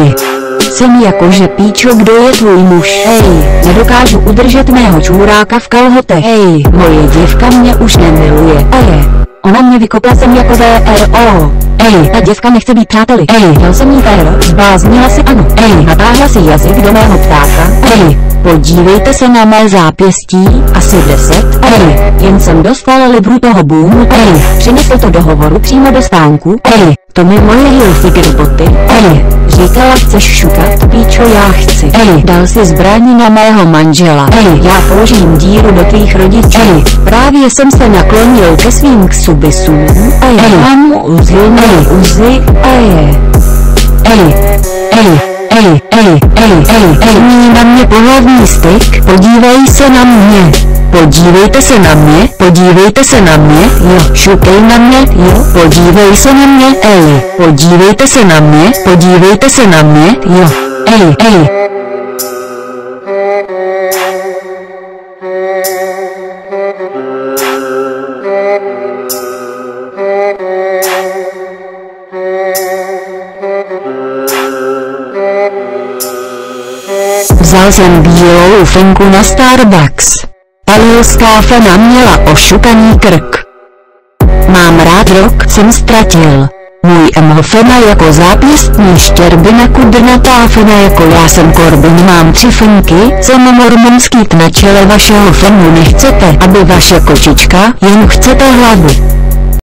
Ej. Jsem jakože píčo, kdo je tvůj muž? Ej, nedokážu udržet mého čůráka v kalhotech. Ej, moje děvka mě už nemiluje. Ej, ona mě vykopla sem jako VRO. Ej, ta děvka nechce být přáteli. Ej, chtěl jsem jí péro, zbláznila si ano. Ej, natáhla si jazyk do mého ptáka. Ej, podívejte se na mé zápěstí, asi 10. Ej, jen jsem dostal libru toho boomu. Ej, přinesl to do hovoru přímo do stánku. Ej, to mi moje Hilfiger boty. Ej, říkala chceš šukat, píčo já chci. Ej, dal si zbraní na mého manžela. Ej, já položím díru do tvých rodičů. Ej, právě jsem se naklonil ke svým ksubisům. Ej, mám mu uzi, uzi, ej. Ej, ej. Ej, na mě pohlavní styk, podívej se na mě. Podívejte se na mě, podívejte se na mě, jo, šukej na mě, jo, podívej se na mě, ej, podívejte se na mě, podívejte se na mě, jo, ej. Vzal jsem bílou finku na Starbucks. Palilská fena měla ošukaný krk. Mám rád rok jsem ztratil. Můj MH fena jako zápěstní štěrbina kudrnatá fena jako já jsem Corbin mám 3 fenky, jsem mormonský na čele vašeho fenu nechcete, aby vaše kočička, jen chcete hlavu.